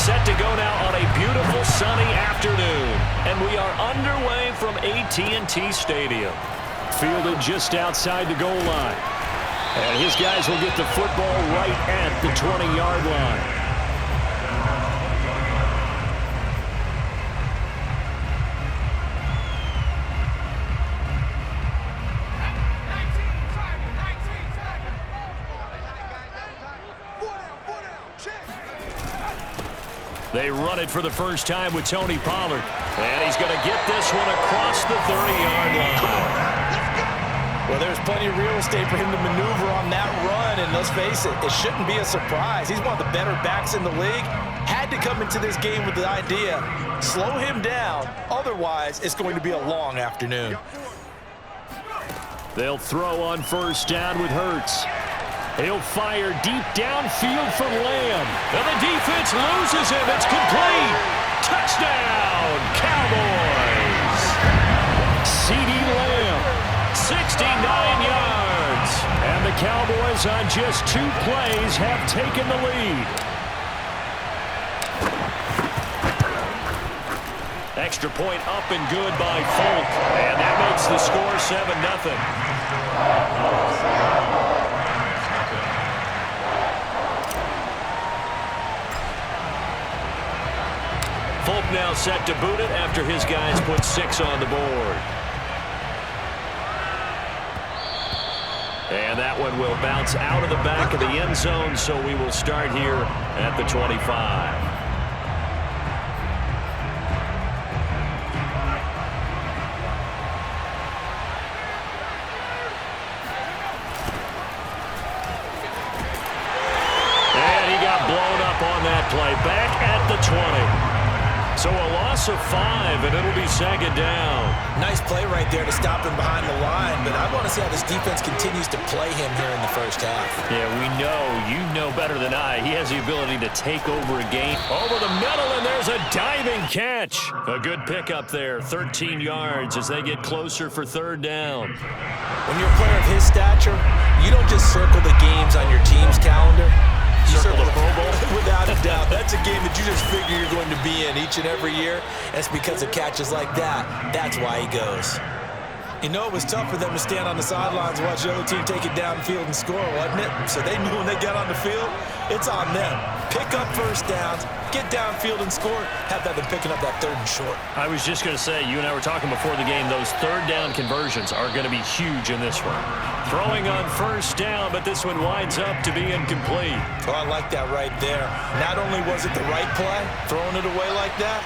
set to go now on a beautiful sunny afternoon. And we are underway from AT&T Stadium. Fielded just outside the goal line. And his guys will get the football right at the 20-yard line. They run it for the first time with Tony Pollard. And he's going to get this one across the 30-yard line. Well, there's plenty of real estate for him to maneuver on that run. And let's face it, it shouldn't be a surprise. He's one of the better backs in the league. Had to come into this game with the idea, slow him down. Otherwise, it's going to be a long afternoon. They'll throw on first down with Hurts. He'll fire deep downfield from Lamb. And the defense loses him. It's complete. Touchdown, Cowboys. CeeDee Lamb, 69 yards. And the Cowboys on just 2 plays have taken the lead. Extra point up and good by Folk. And that makes the score 7-0. Folk now set to boot it after his guys put 6 on the board. And that one will bounce out of the back of the end zone, so we will start here at the 25. Play back at the 20. So a loss of 5, and it'll be 2nd down. Nice play right there to stop him behind the line, but I want to see how this defense continues to play him here in the first half. Yeah, we know. You know better than I. He has the ability to take over a game. Over the middle, and there's a diving catch. A good pickup there, 13 yards as they get closer for 3rd down. When you're a player of his stature, you don't just circle the games on your team's calendar. Circle the Pro Bowl? Without a doubt. That's a game that you just figure you're going to be in each and every year. That's because of catches like that. That's why he goes. You know, it was tough for them to stand on the sidelines and watch the other team take it downfield and score, wasn't it? So they knew when they got on the field, it's on them. Pick up first downs, get downfield and score. Have that been picking up that 3rd and short. I was just going to say, you and I were talking before the game, those 3rd down conversions are going to be huge in this one. Throwing on first down, but this one winds up to be incomplete. Well, I like that right there. Not only was it the right play, throwing it away like that,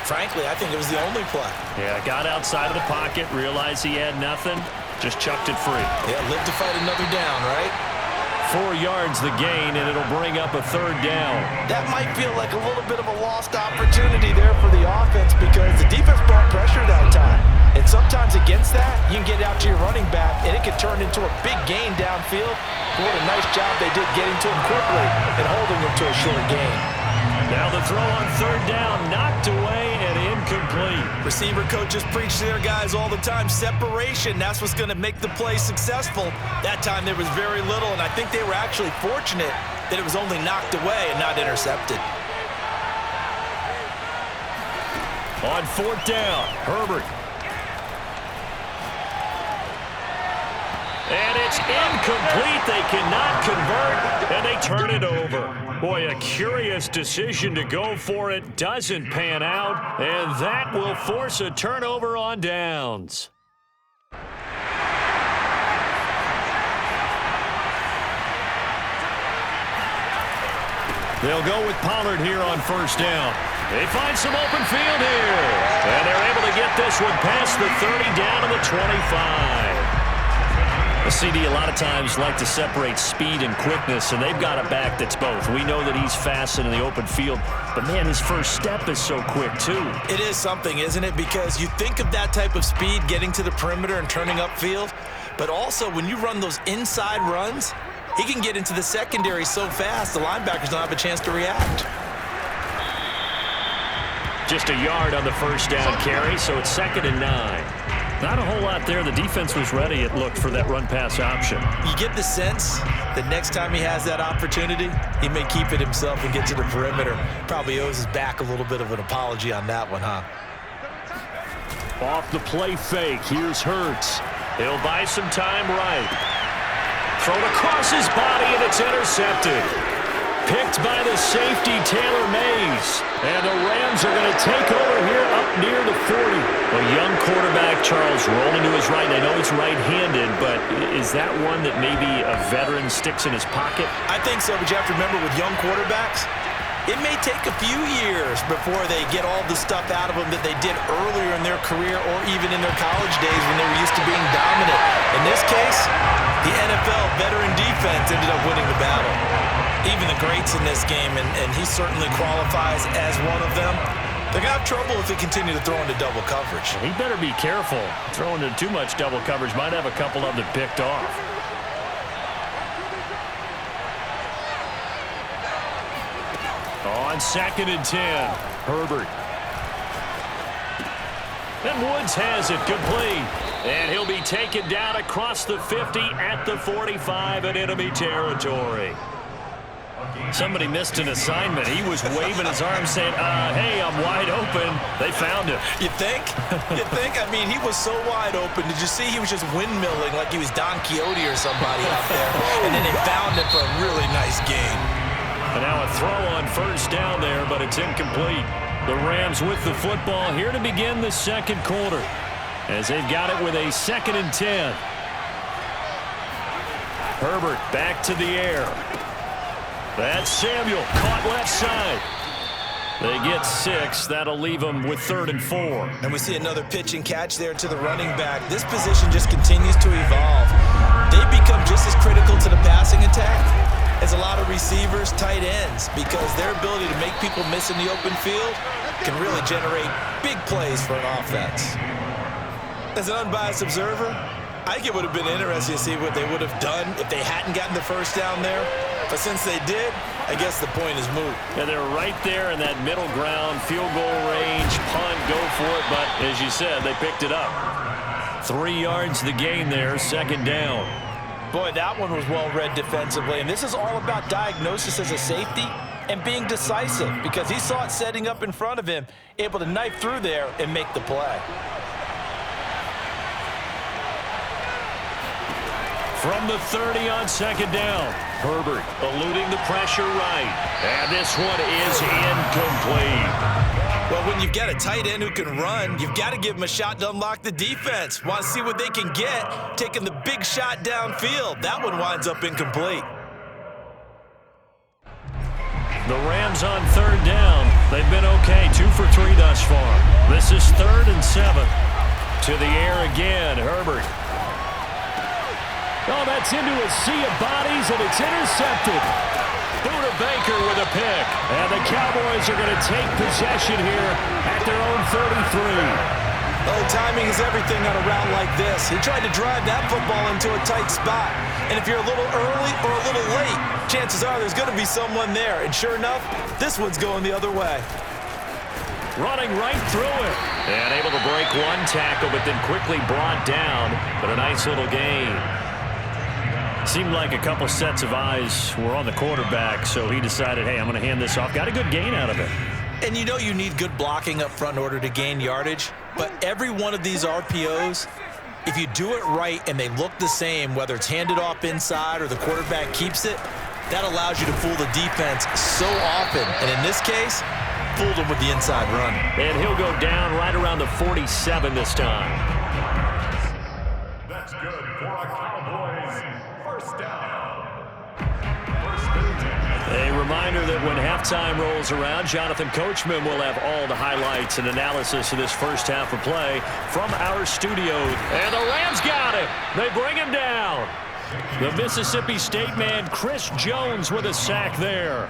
frankly, I think it was the only play. Yeah, got outside of the pocket, realized he had nothing, just chucked it free. Yeah, live to fight another down, right? 4 yards the gain, and it'll bring up a 3rd down. That might feel like a little bit of a lost opportunity there for the offense because the defense brought pressure that time. And sometimes against that, you can get out to your running back, and it can turn into a big gain downfield. But what a nice job they did getting to him quickly and holding him to a short gain. Now the throw on 3rd down, knocked away and incomplete. Receiver coaches preach to their guys all the time, separation. That's what's going to make the play successful. That time there was very little, and I think they were actually fortunate that it was only knocked away and not intercepted. On 4th down, Herbert. And it's incomplete. They cannot convert, and they turn it over. Boy, a curious decision to go for it. Doesn't pan out, and that will force a turnover on downs. They'll go with Pollard here on first down. They find some open field here, and they're able to get this one past the 30 down to the 25. The CD a lot of times like to separate speed and quickness, and they've got a back that's both. We know that he's fast in the open field, but man, his first step is so quick too. It is something, isn't it? Because you think of that type of speed getting to the perimeter and turning upfield, but also when you run those inside runs, he can get into the secondary so fast the linebackers don't have a chance to react. Just a yard on the first down carry, so it's 2nd and 9. Not a whole lot there. The defense was ready, it looked, for that run-pass option. You get the sense that next time he has that opportunity, he may keep it himself and get to the perimeter. Probably owes his back a little bit of an apology on that one, huh? Off the play fake. Here's Hurts. He'll buy some time right. Thrown across his body, and it's intercepted. Picked by the safety, Taylor Mays. And the Rams are going to take over here up near the 40. A young quarterback, Charles, rolling to his right. I know he's right-handed, but is that one that maybe a veteran sticks in his pocket? I think so, but you have to remember with young quarterbacks, it may take a few years before they get all the stuff out of them that they did earlier in their career or even in their college days when they were used to being dominant. In this case, the NFL veteran defense ended up winning the battle. Even the greats in this game, and he certainly qualifies as one of them, they're going to have trouble if they continue to throw into double coverage. He better be careful. Throwing into too much double coverage might have a couple of them picked off. On 2nd and 10, Herbert. And Woods has it complete. And he'll be taken down across the 50 at the 45 in enemy territory. Somebody missed an assignment. He was waving his arms saying, hey, I'm wide open. They found him. You think? You think? I mean, he was so wide open. Did you see he was just windmilling like he was Don Quixote or somebody out there? And then they found him for a really nice gain. And now a throw on first down there, but it's incomplete. The Rams with the football here to begin the second quarter, as they've got it with a 2nd and 10. Herbert back to the air. That's Samuel, caught left side. They get 6. That'll leave them with 3rd and 4. And we see another pitch and catch there to the running back. This position just continues to evolve. They become just as critical to the passing attack as a lot of receivers, tight ends, because their ability to make people miss in the open field can really generate big plays for an offense. As an unbiased observer, I think it would have been interesting to see what they would have done if they hadn't gotten the first down there. But since they did, I guess the point is moot. Yeah, they're right there in that middle ground, field goal range, punt, go for it. But as you said, they picked it up. 3 yards the gain there, 2nd down. Boy, that one was well-read defensively. And this is all about diagnosis as a safety and being decisive, because he saw it setting up in front of him, able to knife through there and make the play. From the 30 on 2nd down, Herbert eluding the pressure right. And this one is incomplete. Well, when you've got a tight end who can run, you've got to give him a shot to unlock the defense. Want to see what they can get, taking the big shot downfield. That one winds up incomplete. The Rams on 3rd down. They've been okay, 2 for 3 thus far. This is 3rd and 7. To the air again, Herbert. Oh, that's into a sea of bodies, and it's intercepted. Buda Baker with a pick. And the Cowboys are going to take possession here at their own 33. Oh, timing is everything on a route like this. He tried to drive that football into a tight spot. And if you're a little early or a little late, chances are there's going to be someone there. And sure enough, this one's going the other way. Running right through it. And able to break one tackle, but then quickly brought down. But a nice little gain. Seemed like a couple sets of eyes were on the quarterback, so he decided, hey, I'm going to hand this off. Got a good gain out of it. And you know you need good blocking up front in order to gain yardage, but every one of these RPOs, if you do it right and they look the same, whether it's handed off inside or the quarterback keeps it, that allows you to fool the defense so often. And in this case, fooled him with the inside run. And he'll go down right around the 47 this time. That's good for a Cowboys first down. A reminder that when halftime rolls around, Jonathan Coachman will have all the highlights and analysis of this first half of play from our studio. And the Rams got it. They bring him down. The Mississippi State man, Chris Jones, with a sack there.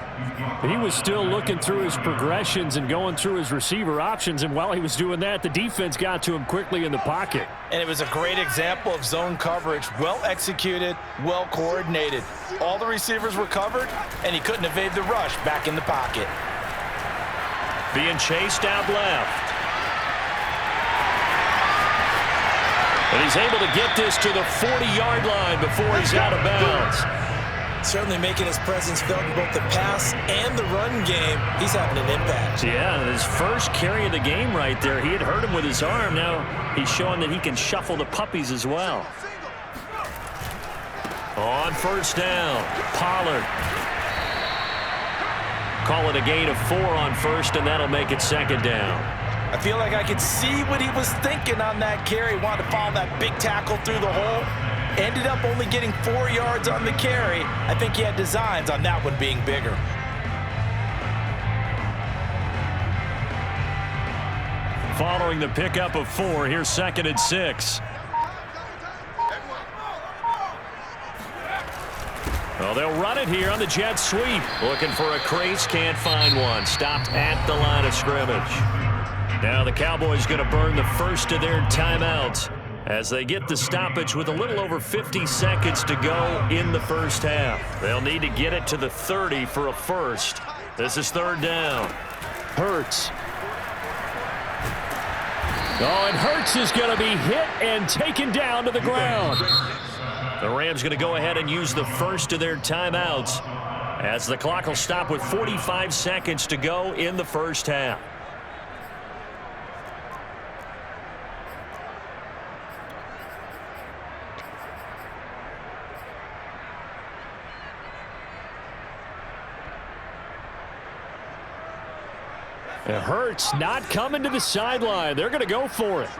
He was still looking through his progressions and going through his receiver options, and while he was doing that, the defense got to him quickly in the pocket. And it was a great example of zone coverage, well executed, well coordinated. All the receivers were covered, and he couldn't evade the rush back in the pocket. Being chased out left. And he's able to get this to the 40-yard line before he's out of bounds. Certainly making his presence felt in both the pass and the run game. He's having an impact. Yeah, his first carry of the game right there. He had hurt him with his arm. Now he's showing that he can shuffle the puppies as well. On first down, Pollard. Call it a gain of 4 on first, and that'll make it second down. I feel like I could see what he was thinking on that carry. Wanted to follow that big tackle through the hole. Ended up only getting 4 yards on the carry. I think he had designs on that one being bigger. Following the pickup of 4, here's 2nd and 6. Well, they'll run it here on the jet sweep. Looking for a crease, can't find one. Stopped at the line of scrimmage. Now the Cowboys going to burn the first of their timeouts as they get the stoppage with a little over 50 seconds to go in the first half. They'll need to get it to the 30 for a first. This is 3rd down. Hurts. Oh, and Hurts is going to be hit and taken down to the ground. The Rams going to go ahead and use the first of their timeouts as the clock will stop with 45 seconds to go in the first half. It hurts not coming to the sideline. They're going to go for it.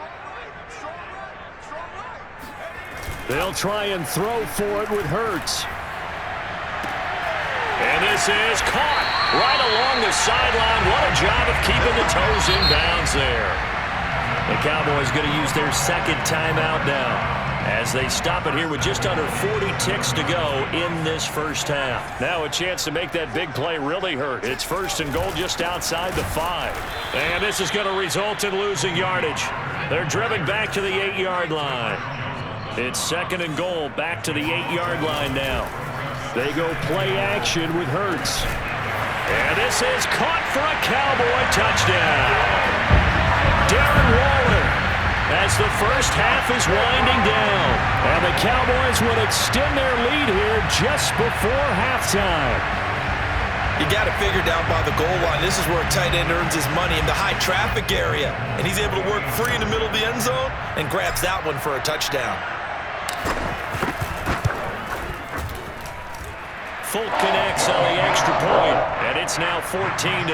They'll try and throw for it with Hurts. And this is caught right along the sideline. What a job of keeping the toes in bounds there. The Cowboys going to use their second timeout now as they stop it here with just under 40 ticks to go in this first half. Now a chance to make that big play really hurt. It's 1st and goal just outside the 5. And this is going to result in losing yardage. They're driven back to the 8-yard line. It's 2nd and goal back to the 8-yard line now. They go play action with Hurts. And this is caught for a Cowboy touchdown. Darren Waller as the first half is winding down. And the Cowboys will extend their lead here just before halftime. You got it figured out by the goal line. This is where a tight end earns his money in the high traffic area. And he's able to work free in the middle of the end zone and grabs that one for a touchdown. Folk connects on the extra point, and it's now 14-0.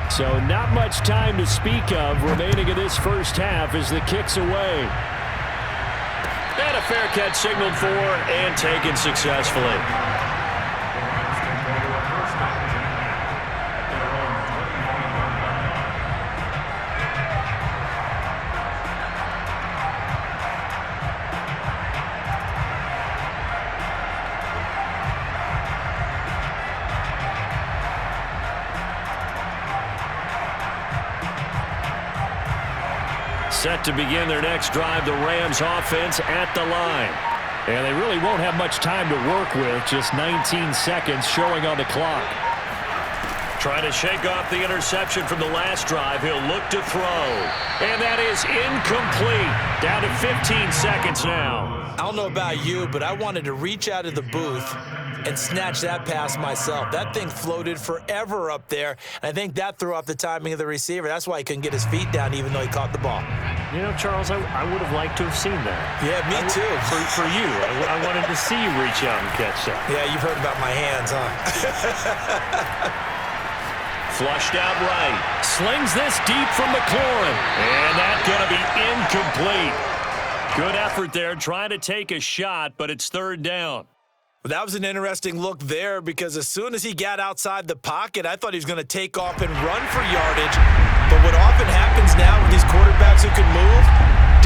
So not much time to speak of remaining in this first half as the kick's away. And a fair catch signaled for and taken successfully. Set to begin their next drive, the Rams offense at the line. And they really won't have much time to work with, just 19 seconds showing on the clock. Trying to shake off the interception from the last drive. He'll look to throw. And that is incomplete. Down to 15 seconds now. I don't know about you, but I wanted to reach out of the booth and snatch that pass myself. That thing floated forever up there, and I think that threw off the timing of the receiver. That's why he couldn't get his feet down even though he caught the ball. You know, Charles, I would have liked to have seen that. Yeah, me too. For you. I wanted to see you reach out and catch that. Yeah, you've heard about my hands, huh? Flushed out right. Slings this deep from McLaurin. And that's going to be incomplete. Good effort there trying to take a shot, but it's 3rd down. Well, that was an interesting look there because as soon as he got outside the pocket, I thought he was going to take off and run for yardage. But what often happens now with these quarterbacks who can move,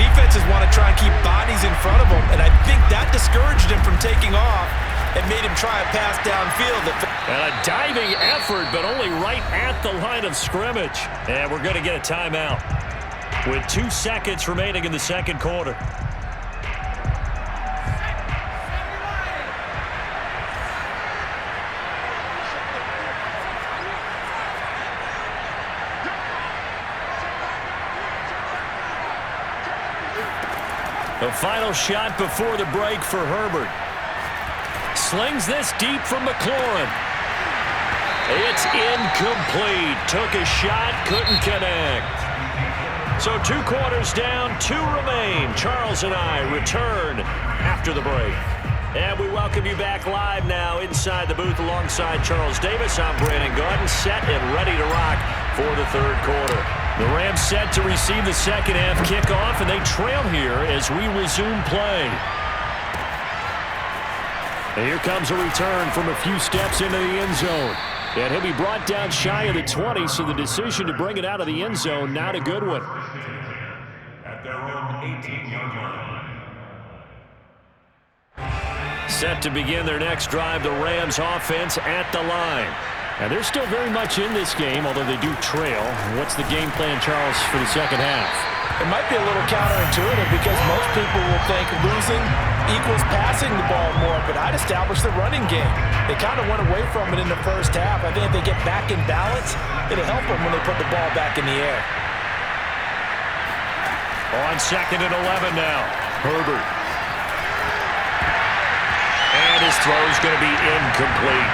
defenses want to try and keep bodies in front of them, and I think that discouraged him from taking off and made him try a pass downfield. And a diving effort, but only right at the line of scrimmage. And we're going to get a timeout with 2 seconds remaining in the second quarter. The final shot before the break for Herbert. Slings this deep from McLaurin. It's incomplete. Took a shot, couldn't connect. So 2 quarters down, 2 remain. Charles and I return after the break. And we welcome you back live now inside the booth alongside Charles Davis. I'm Brandon Gaudin, set and ready to rock for the third quarter. The Rams set to receive the second half kickoff, and they trail here as we resume play. And here comes a return from a few steps into the end zone. And he'll be brought down shy of the 20, so the decision to bring it out of the end zone, not a good one. At their own 18-yard line. Set to begin their next drive, the Rams offense at the line. And they're still very much in this game, although they do trail. What's the game plan, Charles, for the second half? It might be a little counterintuitive because most people will think losing equals passing the ball more, but I'd establish the running game. They kind of went away from it in the first half. I think if they get back in balance, it'll help them when they put the ball back in the air. On 2nd and 11 now, Herbert. And his throw's going to be incomplete.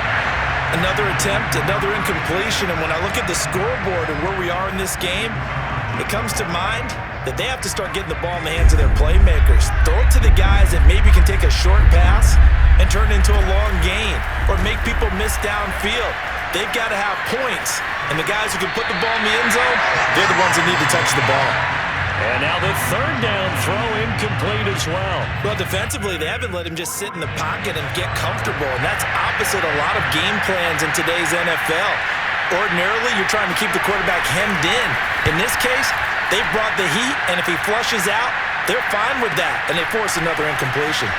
Another attempt, another incompletion, and when I look at the scoreboard and where we are in this game, it comes to mind that they have to start getting the ball in the hands of their playmakers. Throw it to the guys that maybe can take a short pass and turn it into a long gain or make people miss downfield. They've got to have points, and the guys who can put the ball in the end zone, they're the ones that need to touch the ball. And now the third down throw incomplete as well. Well, defensively, they haven't let him just sit in the pocket and get comfortable, and that's opposite a lot of game plans in today's NFL. Ordinarily, you're trying to keep the quarterback hemmed in. In this case, they brought the heat, and if he flushes out, they're fine with that, and they force another incompletion.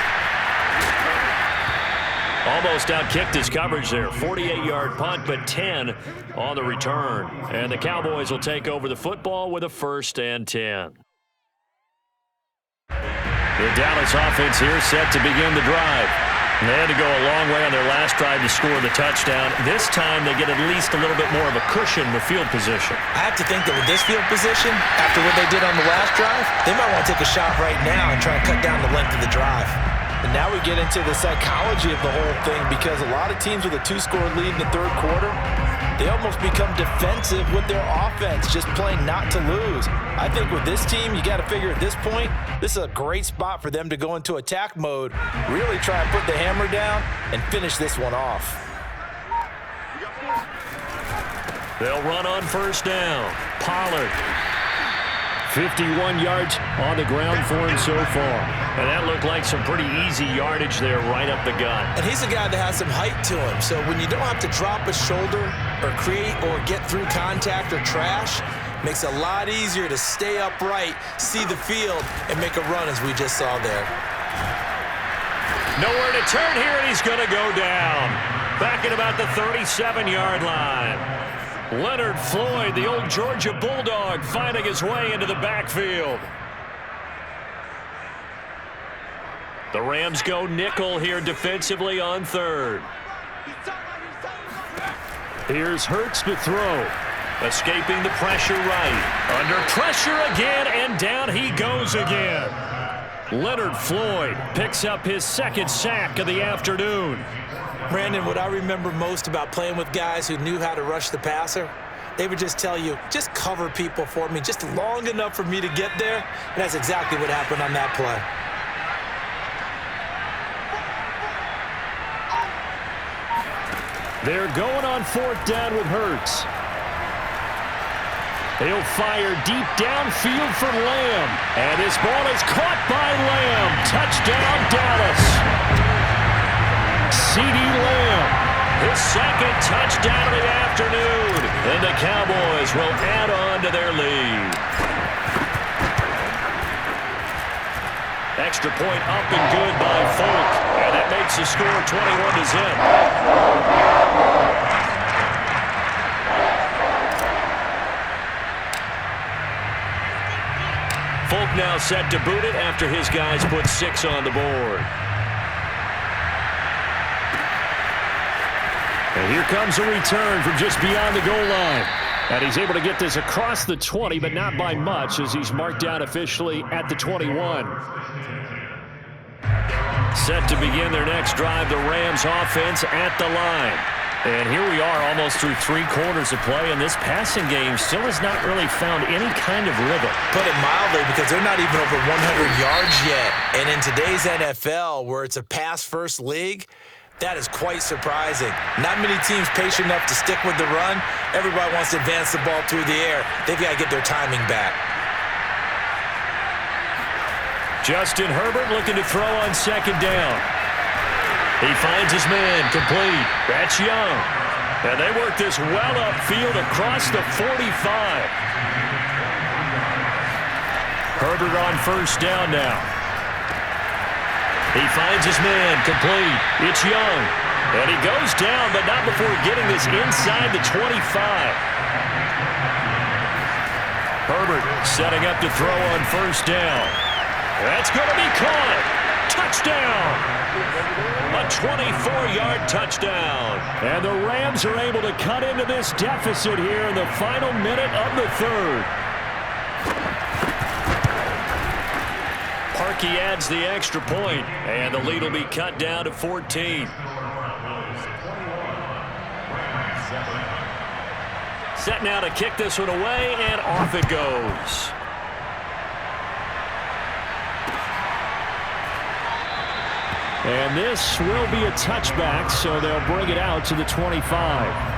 Almost outkicked his coverage there. 48-yard punt, but 10 on the return. And the Cowboys will take over the football with a 1st and 10. The Dallas offense here set to begin the drive. They had to go a long way on their last drive to score the touchdown. This time they get at least a little bit more of a cushion with field position. I have to think that with this field position, after what they did on the last drive, they might want to take a shot right now and try and cut down the length of the drive. And now we get into the psychology of the whole thing because a lot of teams with a 2-score lead in the third quarter, they almost become defensive with their offense, just playing not to lose. I think with this team, you got to figure at this point, this is a great spot for them to go into attack mode, really try and put the hammer down and finish this one off. They'll run on 1st down. Pollard. 51 yards on the ground for him so far. And that looked like some pretty easy yardage there right up the gut. And he's a guy that has some height to him. So when you don't have to drop a shoulder or create or get through contact or trash, makes it a lot easier to stay upright, see the field, and make a run as we just saw there. Nowhere to turn here, and he's going to go down. Back at about the 37-yard line. Leonard Floyd, the old Georgia Bulldog, finding his way into the backfield. The Rams go nickel here defensively on 3rd. Here's Hurts to throw. Escaping the pressure right. Under pressure again, and down he goes again. Leonard Floyd picks up his 2nd sack of the afternoon. Brandon, what I remember most about playing with guys who knew how to rush the passer, they would just tell you, just cover people for me, just long enough for me to get there. And that's exactly what happened on that play. They're going on 4th down with Hurts. He'll fire deep downfield for Lamb. And his ball is caught by Lamb. Touchdown, Dallas. CeeDee Lamb, his 2nd touchdown of the afternoon. And the Cowboys will add on to their lead. extra point up and good by Folk. And that makes the score 21-0. Folk now set to boot it after his guys put 6 on the board. And here comes a return from just beyond the goal line. And he's able to get this across the 20, but not by much, as he's marked out officially at the 21. Set to begin their next drive, the Rams offense at the line. And here we are almost through 3 quarters of play, and this passing game still has not really found any kind of rhythm. Put it mildly, because they're not even over 100 yards yet. And in today's NFL, where it's a pass-first league, that is quite surprising. Not many teams patient enough to stick with the run. Everybody wants to advance the ball through the air. They've got to get their timing back. Justin Herbert looking to throw on second down. He finds his man complete. That's Young. And they work this well upfield across the 45. Herbert on first down now. He finds his man complete. It's Young. And he goes down, but not before getting this inside the 25. Herbert setting up to throw on first down. That's going to be caught. Touchdown. A 24-yard touchdown. And the Rams are able to cut into this deficit here in the final minute of the third. Parkey adds the extra point, and the lead will be cut down to 14. Set now to kick this one away, and off it goes. And this will be a touchback, so they'll bring it out to the 25.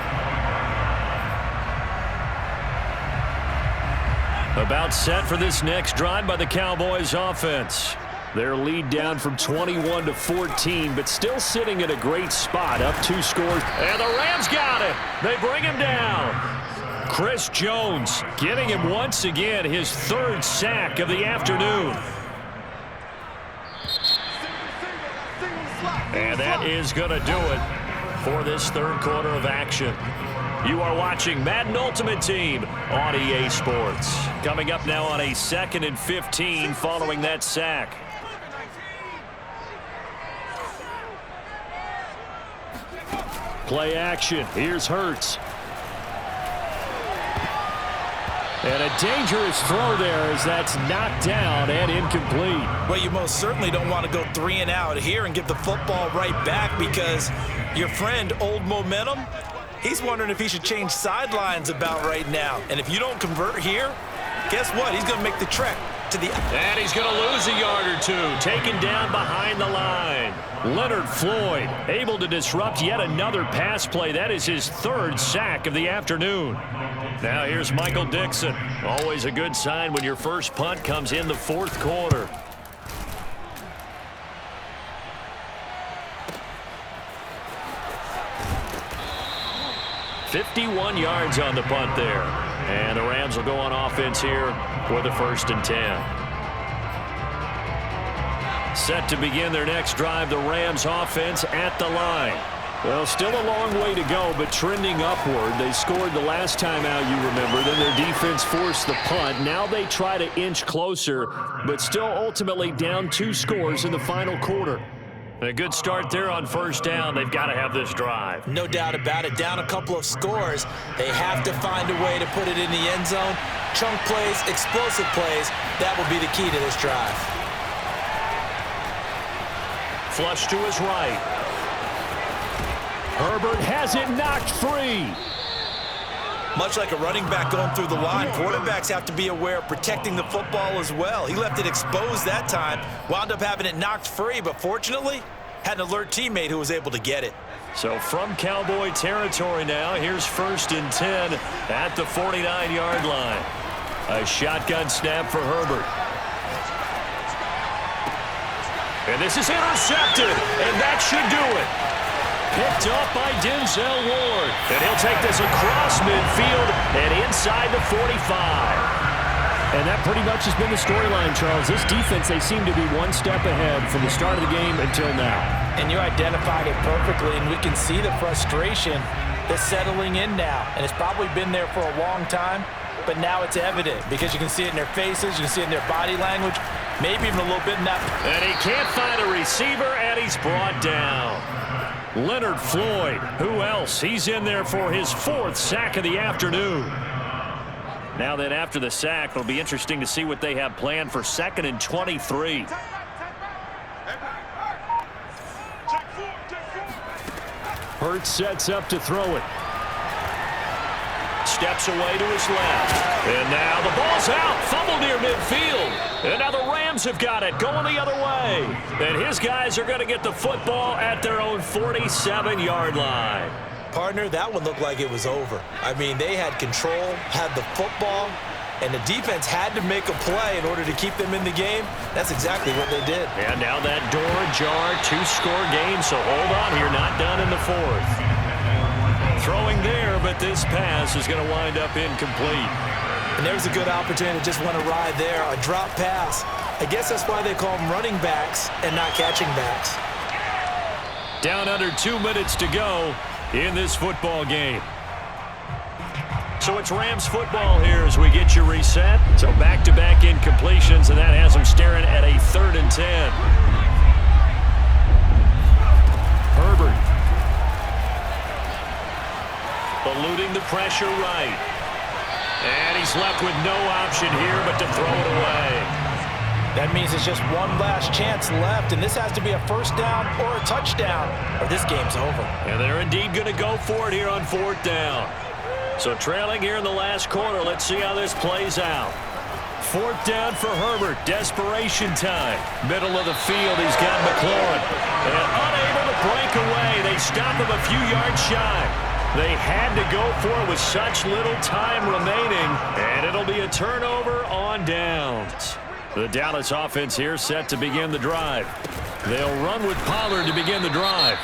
About set for this next drive by the Cowboys offense. Their lead down from 21 to 14, but still sitting at a great spot, up 2 scores. And the Rams got him. They bring him down. Chris Jones getting him once again, his 3rd sack of the afternoon. And that is going to do it for this 3rd quarter of action. You are watching Madden Ultimate Team on EA Sports. Coming up now on a 2nd and 15 following that sack. Play action. Here's Hurts. And a dangerous throw there as that's knocked down and incomplete. Well, you most certainly don't want to go 3 and out here and give the football right back, because your friend, Old Momentum, he's wondering if he should change sidelines about right now. And if you don't convert here, guess what? He's going to make the trek to the... And he's going to lose a yard or 2, taken down behind the line. Leonard Floyd able to disrupt yet another pass play. That is his 3rd sack of the afternoon. Now here's Michael Dixon. Always a good sign when your first punt comes in the 4th quarter. $51 yards on the punt there. And the Rams will go on offense here with a 1st and 10. Set to begin their next drive, the Rams offense at the line. Well, still a long way to go, but trending upward. They scored the last time out, you remember. Then their defense forced the punt. Now they try to inch closer, but still ultimately down 2 scores in the final quarter. A good start there on first down. They've got to have this drive. No doubt about it. Down a couple of scores. They have to find a way to put it in the end zone. Chunk plays, explosive plays. That will be the key to this drive. Flush to his right. Herbert has it knocked free. Much like a running back going through the line, quarterbacks have to be aware of protecting the football as well. He left it exposed that time, wound up having it knocked free, but fortunately, had an alert teammate who was able to get it. So from Cowboy territory now, here's 1st and 10 at the 49-yard line. A shotgun snap for Herbert. And this is intercepted, and that should do it. Picked up by Denzel Ward. And he'll take this across midfield and inside the 45. And that pretty much has been the storyline, Charles. This defense, they seem to be one step ahead from the start of the game until now. And you identified it perfectly, and we can see the frustration that's settling in now. And it's probably been there for a long time, but now it's evident because you can see it in their faces, you can see it in their body language, maybe even a little bit in that. And he can't find a receiver, and he's brought down. Leonard Floyd, who else? He's in there for his 4th sack of the afternoon. Now then, after the sack, it'll be interesting to see what they have planned for 2nd and 23. Hurts sets up to throw it. Steps away to his left. And now the ball's out. Fumble near midfield. And now the Rams have got it, going the other way. And his guys are going to get the football at their own 47-yard line. Partner, that one looked like it was over. I mean, they had control, had the football, and the defense had to make a play in order to keep them in the game. That's exactly what they did. And now that door ajar, 2-score game, so hold on here, not done in the 4th. Throwing there, but this pass is going to wind up incomplete. And there's a good opportunity to just want to ride there, a drop pass. I guess that's why they call them running backs and not catching backs. Down under 2 minutes to go in this football game. So it's Rams football here as we get you reset. So back-to-back incompletions, and that has them staring at a 3rd and 10. Herbert. Eluding the pressure right. And he's left with no option here but to throw it away. That means it's just one last chance left, and this has to be a 1st down or a touchdown, or this game's over. And they're indeed going to go for it here on 4th down. So trailing here in the last quarter, let's see how this plays out. 4th down for Herbert, desperation time. Middle of the field, he's got McLaurin. And unable to break away, they stop him a few yards shy. They had to go for it with such little time remaining, and it'll be a turnover on downs. The Dallas offense here set to begin the drive. They'll run with Pollard to begin the drive.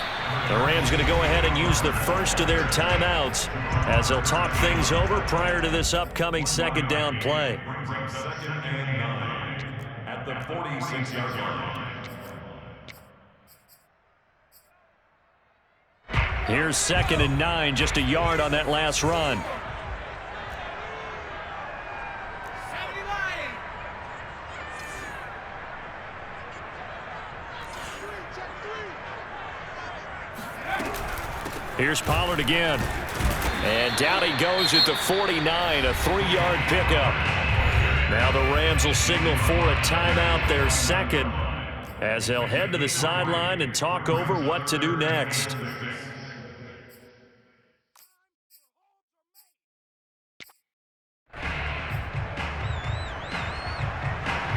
The Rams going to go ahead and use the first of their timeouts as they'll talk things over prior to this upcoming 2nd down play. 2nd and 9 at the 46-yard line. Here's 2nd and 9, just a yard on that last run. Here's Pollard again. And down he goes at the 49, a 3-yard pickup. Now the Rams will signal for a timeout, their 2nd, as they'll head to the sideline and talk over what to do next.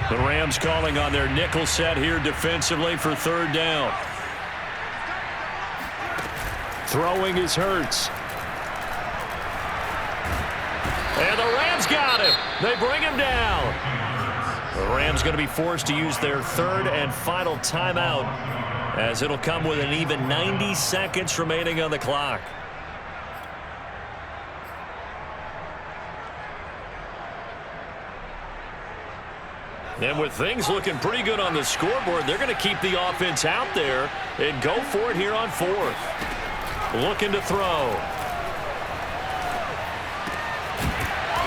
The Rams calling on their nickel set here defensively for 3rd down. Throwing is Hurts. And the Rams got him. They bring him down. The Rams going to be forced to use their 3rd and final timeout as it'll come with an even 90 seconds remaining on the clock. And with things looking pretty good on the scoreboard, they're going to keep the offense out there and go for it here on 4th. Looking to throw.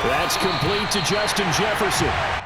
That's complete to Justin Jefferson.